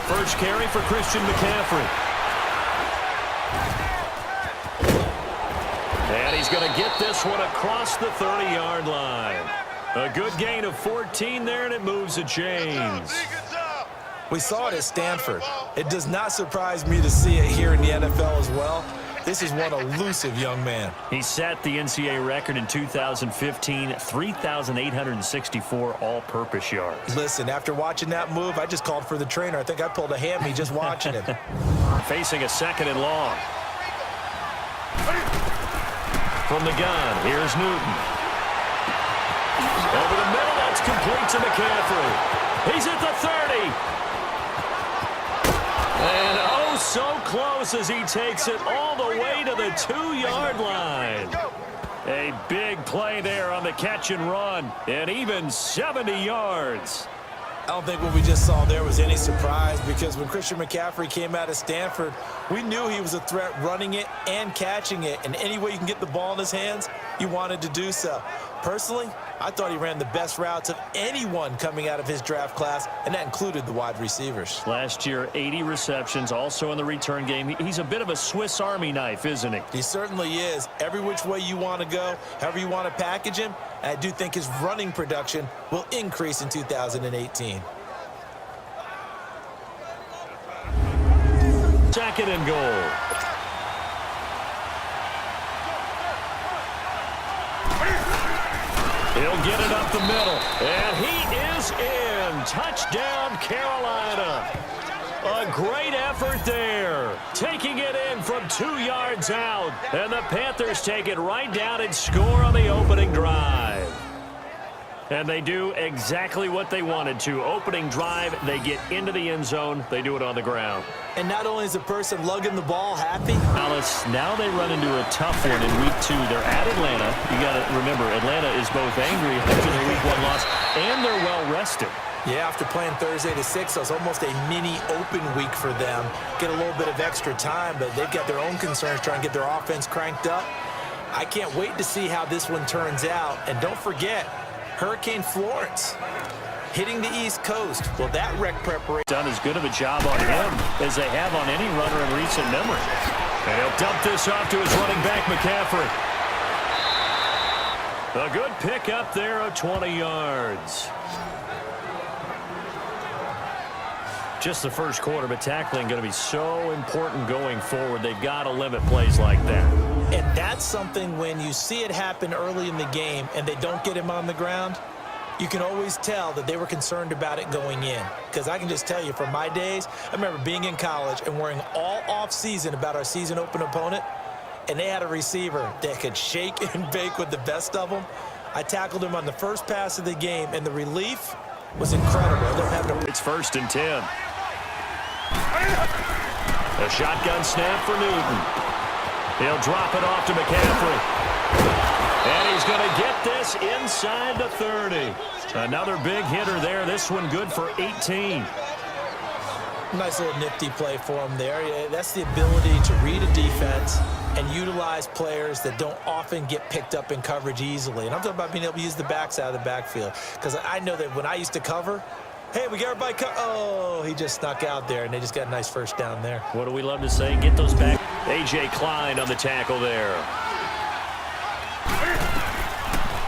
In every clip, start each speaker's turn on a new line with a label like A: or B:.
A: First carry for Christian McCaffrey. And he's going to get this one across the 30-yard line. A good gain of 14 there, and it moves the chains.
B: We saw it at Stanford. It does not surprise me to see it here in the NFL as well. This is one elusive young man.
A: He set the NCAA record in 2015, 3,864 all-purpose yards.
B: Listen, after watching that move, I just called for the trainer. I think I pulled a hammy just watching him.
A: Facing a 2nd and long. From the gun, here's Newton. Over the middle, that's complete to McCaffrey. He's at the 30. And oh, so close as he takes it all the way to the 2-yard line. A big play there on the catch and run, and even 70 yards.
B: I don't think what we just saw there was any surprise, because when Christian McCaffrey came out of Stanford, we knew he was a threat running it and catching it. And any way you can get the ball in his hands, you wanted to do so. Personally, I thought he ran the best routes of anyone coming out of his draft class, and that included the wide receivers.
A: Last year, 80 receptions, also in the return game. He's a bit of a Swiss Army knife, isn't he?
B: He certainly is. Every which way you want to go, however you want to package him, and I do think his running production will increase in 2018.
A: 2nd and goal. He'll get it up the middle, and he is in. Touchdown, Carolina. A great effort there. Taking it in from 2 yards out, and the Panthers take it right down and score on the opening drive. And they do exactly what they wanted to. Opening drive, they get into the end zone. They do it on the ground.
B: And not only is the person lugging the ball happy.
A: Alice, now they run into a tough one in week 2. They're at Atlanta. You got to remember, Atlanta is both angry after their week 1 loss, and they're well rested.
B: Yeah, after playing Thursday to 6, it was almost a mini open week for them. Get a little bit of extra time, but they've got their own concerns trying to get their offense cranked up. I can't wait to see how this one turns out. And don't forget, Hurricane Florence hitting the East Coast. Well, that wreck preparation
A: Done as good of a job on him as they have on any runner in recent memory. And he'll dump this off to his running back, McCaffrey. A good pick up there of 20 yards. Just the first quarter, but tackling going to be so important going forward. They've got to limit plays like that.
B: And that's something when you see it happen early in the game and they don't get him on the ground, you can always tell that they were concerned about it going in. Because I can just tell you from my days, I remember being in college and worrying all off-season about our season open opponent, and they had a receiver that could shake and bake with the best of them. I tackled him on the first pass of the game, and the relief was incredible.
A: It's 1st and 10. A shotgun snap for Newton. He'll drop it off to McCaffrey. And he's going to get this inside the 30. Another big hitter there. This one good for 18.
B: Nice little nifty play for him there. Yeah, that's the ability to read a defense and utilize players that don't often get picked up in coverage easily. And I'm talking about being able to use the backside of the backfield. Because I know that when I used to cover, hey, we got everybody oh, he just snuck out there, and they just got a nice first down there.
A: What do we love to say? Get those back. A.J. Klein on the tackle there.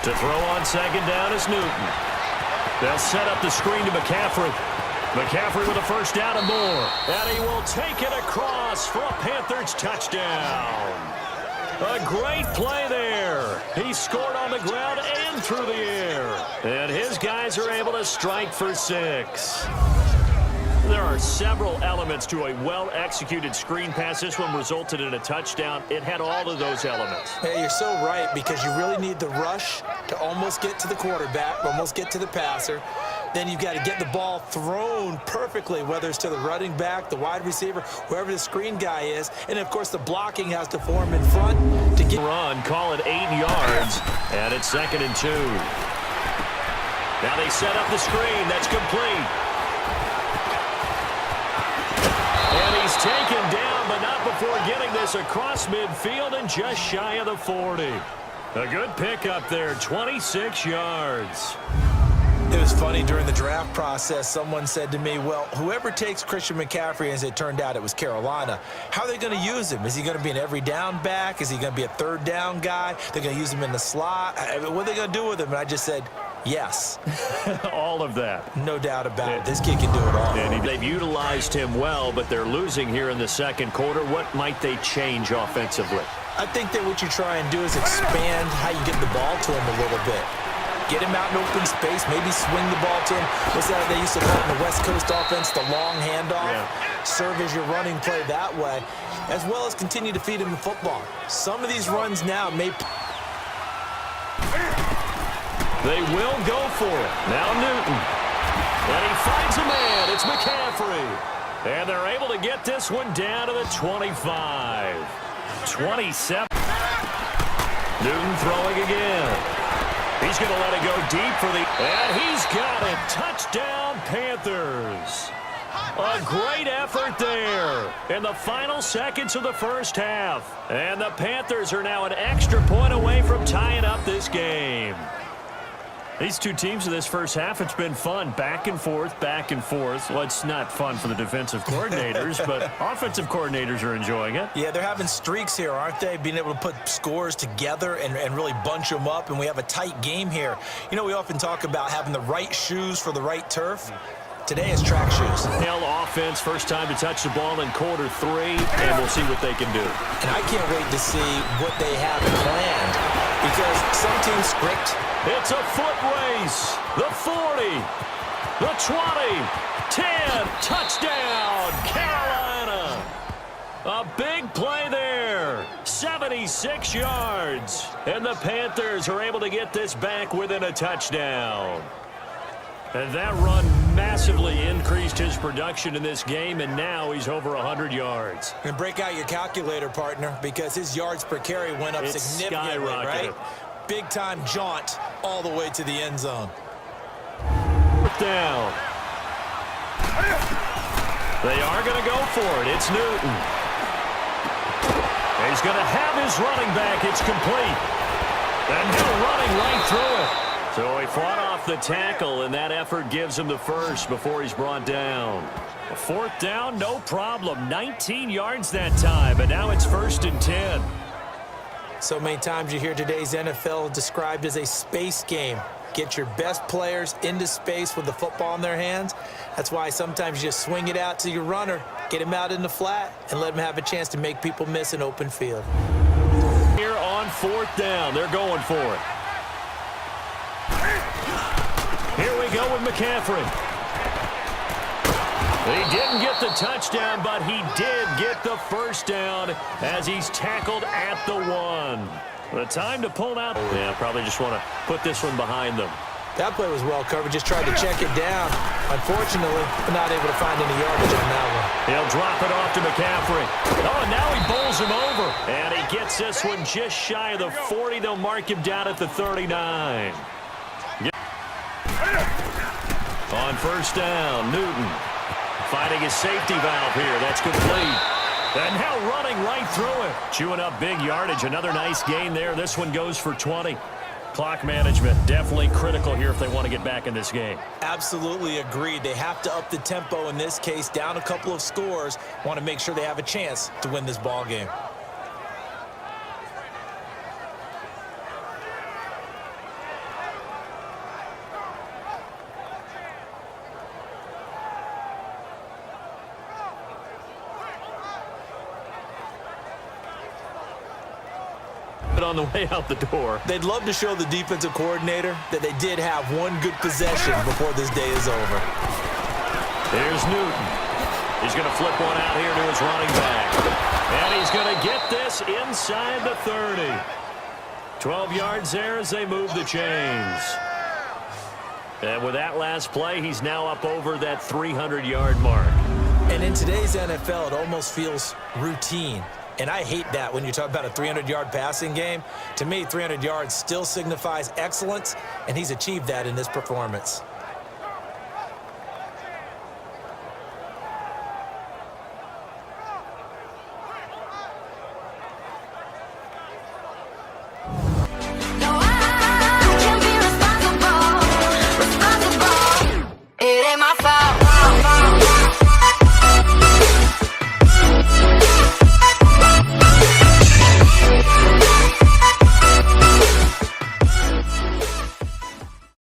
A: To throw on 2nd down is Newton. They'll set up the screen to McCaffrey. McCaffrey with a first down and more. And he will take it across for a Panthers touchdown. A great play there. He scored on the ground and through the air. And his guys are able to strike for 6. There are several elements to a well-executed screen pass. This one resulted in a touchdown. It had all of those elements.
B: Hey, you're so right, because you really need the rush to almost get to the quarterback, almost get to the passer. Then you've got to get the ball thrown perfectly, whether it's to the running back, the wide receiver, whoever the screen guy is. And, of course, the blocking has to form in front to get
A: run. Call it 8 yards, and it's 2nd and 2. Now they set up the screen. That's complete. And he's taken down, but not before getting this across midfield and just shy of the 40. A good pickup there, 26 yards.
B: It was funny during the draft process. Someone said to me, well, whoever takes Christian McCaffrey, as it turned out it was Carolina, how are they going to use him? Is he going to be an every down back? Is he going to be a third down guy? They're going to use him in the slot? What are they going to do with him? And I just said, yes.
A: All of that.
B: No doubt about it. This kid can do it all.
A: And they've utilized him well, but they're losing here in the second quarter. What might they change offensively?
B: I think that what you try and do is expand how you get the ball to him a little bit. Get him out in open space, maybe swing the ball to him. What's that they used to call it in the West Coast offense, the long handoff? Yeah. Serve as your running play that way, as well as continue to feed him the football. Some of these runs now may...
A: They will go for it. Now Newton. And he finds a man. It's McCaffrey. And they're able to get this one down to the 25. 27. Newton throwing again. He's going to let it go deep for the... And he's got it. Touchdown, Panthers. A great effort there in the final seconds of the first half. And the Panthers are now an extra point away from tying up this game. These two teams in this first half, it's been fun. Back and forth, back and forth. Well, it's not fun for the defensive coordinators, but offensive coordinators are enjoying it.
B: Yeah, they're having streaks here, aren't they? Being able to put scores together and really bunch them up, and we have a tight game here. You know, we often talk about having the right shoes for the right turf. Today is track shoes.
A: Hell offense, first time to touch the ball in quarter 3, and we'll see what they can do.
B: And I can't wait to see what they have planned, because some teams script.
A: It's a foot race. The 40, the 20, 10, touchdown, Carolina. A big play there, 76 yards. And the Panthers are able to get this back within a touchdown. And that run massively increased his production in this game, and now he's over 100 yards.
B: And break out your calculator, partner, because his yards per carry went up significantly, right? Big-time jaunt all the way to the end zone.
A: Down. They are going to go for it. It's Newton. He's going to have his running back. It's complete. And he'll running right through it. So he fought off the tackle, and that effort gives him the first before he's brought down. A fourth down, no problem. 19 yards that time, but now it's 1st and 10.
B: So many times you hear today's NFL described as a space game. Get your best players into space with the football in their hands. That's why sometimes you just swing it out to your runner, get him out in the flat, and let him have a chance to make people miss an open field.
A: Here on 4th down, they're going for it. Here we go with McCaffrey. He didn't get the touchdown, but he did get the first down as he's tackled at the 1. The time to pull out. Yeah, probably just want to put this one behind them.
B: That play was well covered. Just tried to check it down. Unfortunately, not able to find any yardage on that one.
A: He'll drop it off to McCaffrey. Oh, and now he bowls him over. And he gets this one just shy of the 40. They'll mark him down at the 39. On 1st down, Newton finding his safety valve here. That's complete. And now running right through it. Chewing up big yardage. Another nice gain there. This one goes for 20. Clock management definitely critical here if they want to get back in this game.
B: Absolutely agreed. They have to up the tempo in this case. Down a couple of scores. Want to make sure they have a chance to win this ball game.
A: On the way out the door.
B: They'd love to show the defensive coordinator that they did have one good possession before this day is over.
A: There's Newton. He's going to flip one out here to his running back. And he's going to get this inside the 30. 12 yards there as they move the chains. And with that last play, he's now up over that 300-yard mark.
B: And in today's NFL, it almost feels routine. And I hate that when you talk about a 300-yard passing game. To me, 300 yards still signifies excellence, and he's achieved that in this performance.